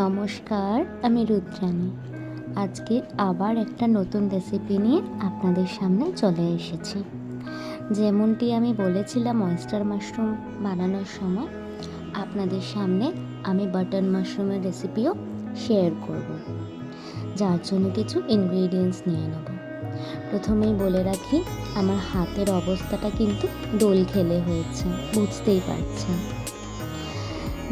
নমস্কার, আমি রুদ্রাণী। আজকে আবার একটা নতুন রেসিপি নিয়ে আপনাদের সামনে চলে এসেছি। যেমনটি আমি বলেছিলাম অয়েস্টার মাশরুম বানানোর সময়, আপনাদের সামনে আমি বাটন মাশরুমের রেসিপিও শেয়ার করব, যার জন্য কিছু ইনগ্রিডিয়েন্টস নিয়ে নেব। প্রথমেই বলে রাখি, আমার হাতের অবস্থাটা কিন্তু দোল খেলে হয়েছে, বুঝতেই পারছেন।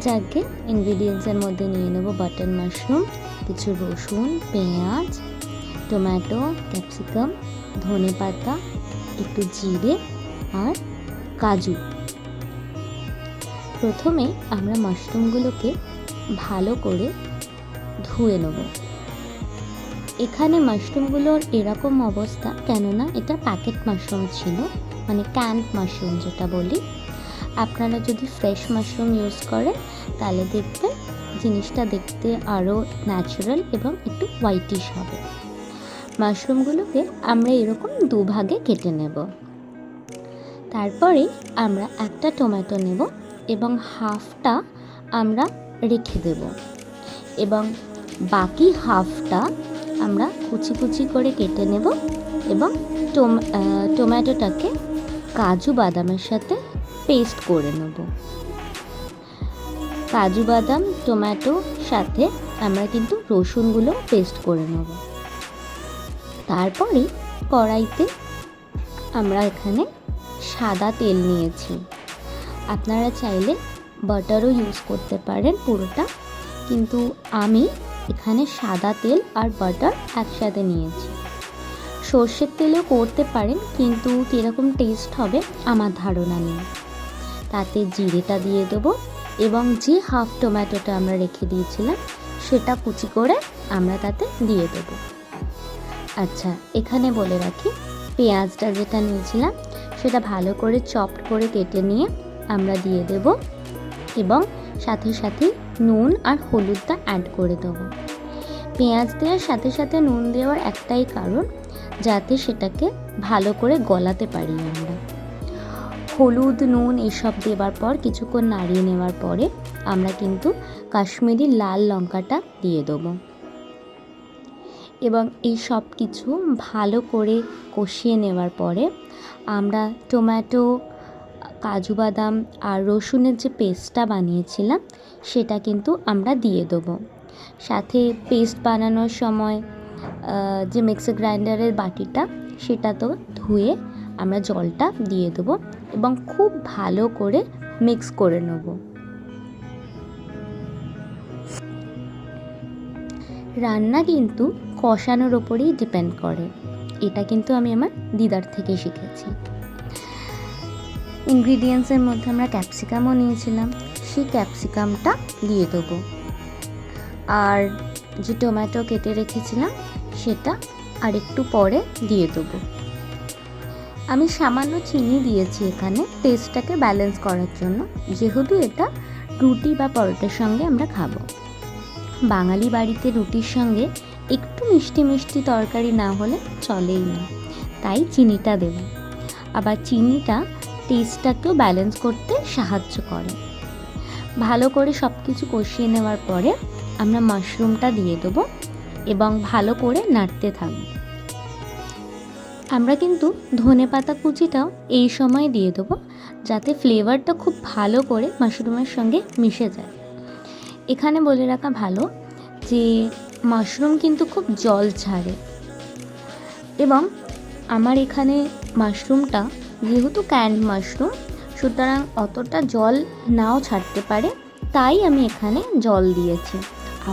যাকে ইনগ্রিডিয়েন্টসের মধ্যে নিয়ে নেব বাটন মাশরুম, কিছু রসুন, পেঁয়াজ, টমেটো, ক্যাপসিকাম, ধনেপাতা, একটু জিরে আর কাজু। প্রথমে আমরা মাশরুমগুলোকে ভালো করে ধুয়ে নেব। এখানে মাশরুমগুলোর এরকম অবস্থা, কেননা এটা প্যাকেট মাশরুম ছিল, মানে ক্যান্ড মাশরুম যেটা বলি। আপনারা যদি ফ্রেশ মাশরুম ইউজ করেন তাহলে দেখবেন জিনিসটা দেখতে আরও ন্যাচারাল এবং একটু হোয়াইটিশ হবে। মাশরুমগুলোকে আমরা এরকম দুভাগে কেটে নেব। তারপরে আমরা একটা টমেটো নেব এবং হাফটা আমরা রেখে দেব, এবং বাকি হাফটা আমরা কুচি কুচি করে কেটে নেব এবং টমেটোটাকে কাজু বাদামের সাথে পেস্ট করে নেব। কাজু বাদাম টমেটোর সাথে আমরা কিন্তু রসুনগুলো পেস্ট করে নেব। তারপরে কড়াইতে আমরা এখানে সাদা তেল নিয়েছি। আপনারা চাইলে বাটারও ইউজ করতে পারেন পুরোটা, কিন্তু আমি এখানে সাদা তেল আর বাটার একসাথে নিয়েছি। সর্ষের তেলেও করতে পারেন, কিন্তু কীরকম টেস্ট হবে আমার ধারণা নেই। তাতে জিরেটা দিয়ে দেবো এবং যে হাফ টমেটোটা আমরা রেখে দিয়েছিলাম সেটা কুচি করে আমরা তাতে দিয়ে দেবো। আচ্ছা, এখানে বলে রাখি, পেঁয়াজটা যেটা নিয়েছিলাম সেটা ভালো করে চপ করে কেটে নিয়ে আমরা দিয়ে দেব এবং সাথে সাথে নুন আর হলুদটা অ্যাড করে দেবো। পেঁয়াজ দেওয়ার সাথে সাথে নুন দেওয়ার একটাই কারণ, যাতে সেটাকে ভালো করে গলাতে পারি আমরা। হলুদ, নুন এসব দেওয়ার পর কিছুক্ষণ নাড়িয়ে নেওয়ার পরে আমরা কিন্তু কাশ্মীরি লাল লঙ্কাটা দিয়ে দেবো এবং এই সব কিছু ভালো করে কষিয়ে নেওয়ার পরে আমরা টমেটো, কাজু বাদাম আর রসুনের যে পেস্টটা বানিয়েছিলাম সেটা কিন্তু আমরা দিয়ে দেবো। সাথে পেস্ট বানানোর সময় যে মিক্সার গ্রাইন্ডারের বাটিটা সেটা তো ধুয়ে আমরা জলটা দিয়ে দেবো এবং খুব ভালো করে মিক্স করে নেব। রান্না কিন্তু কষানোর ওপরেই ডিপেন্ড করে, এটা কিন্তু আমি আমার দিদার থেকে শিখেছি। ইনগ্রিডিয়েন্টসের মধ্যে আমরা ক্যাপসিকামও নিয়েছিলাম, সেই ক্যাপসিকামটা দিয়ে দেবো। আর যে টমেটো কেটে রেখেছিলাম সেটা আর একটু পরে দিয়ে দেবো। আমি সামান্য চিনি দিয়েছি এখানে টেস্টটাকে ব্যালেন্স করার জন্য, যেহেতু এটা রুটি বা পরোটার সঙ্গে আমরা খাবো। বাঙালি বাড়িতে রুটির সঙ্গে একটু মিষ্টি মিষ্টি তরকারি না হলে চলেই না, তাই চিনিটা দেব। আবার চিনিটা টেস্টটাকেও ব্যালেন্স করতে সাহায্য করে। ভালো করে সব কিছু কষিয়ে নেওয়ার পরে আমরা মাশরুমটা দিয়ে দেবো এবং ভালো করে নাড়তে থাকবো। আমরা কিন্তু ধনেপাতা কুচিটাও এই সময় দিয়ে দেবো, যাতে ফ্লেভারটা খুব ভালো করে মাশরুমের সঙ্গে মিশে যায়। এখানে বলে রাখা ভালো যে মাশরুম কিন্তু খুব জল ছাড়ে, এবং আমার এখানে মাশরুমটা যেহেতু ক্যান্ড মাশরুম, সুতরাং অতটা জল নাও ছাড়তে পারে, তাই আমি এখানে জল দিয়েছি।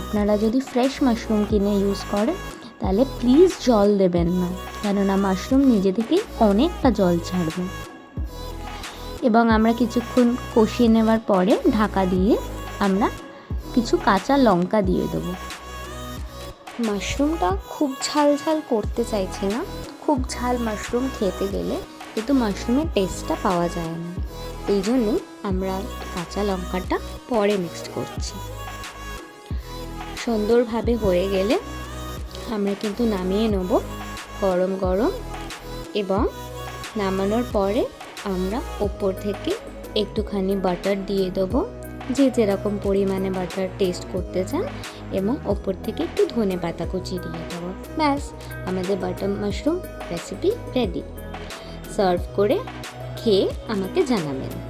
আপনারা যদি ফ্রেশ মাশরুম কিনে ইউজ করেন তাহলে প্লিজ জল দেবেন না, কেননা মাশরুম নিজে থেকেই অনেকটা জল ছাড়বে। এবং আমরা কিছুক্ষণ কষিয়ে নেওয়ার পরে ঢাকা দিয়ে আমরা কিছু কাঁচা লঙ্কা দিয়ে দেবো। মাশরুমটা খুব ঝাল ঝাল করতে চাইছি না, খুব ঝাল মাশরুম খেতে গেলে কিন্তু মাশরুমের টেস্টটা পাওয়া যায় না, এই জন্যই আমরা কাঁচা লঙ্কাটা পরে মিক্সড করছি। সুন্দরভাবে হয়ে গেলে আমরা কিন্তু নামিয়ে নেব গরম গরম, এবং নামানোর পরে আমরা ওপর থেকে একটুখানি বাটার দিয়ে দেবো যে যেরকম পরিমাণে বাটার টেস্ট করতে চান, এবং ওপর থেকে একটু ধনেপাতা কুচি দিয়ে দেবো। ব্যাস, আমাদের butter mushroom recipe ready. Serve করে খেয়ে আমাকে জানাবেন।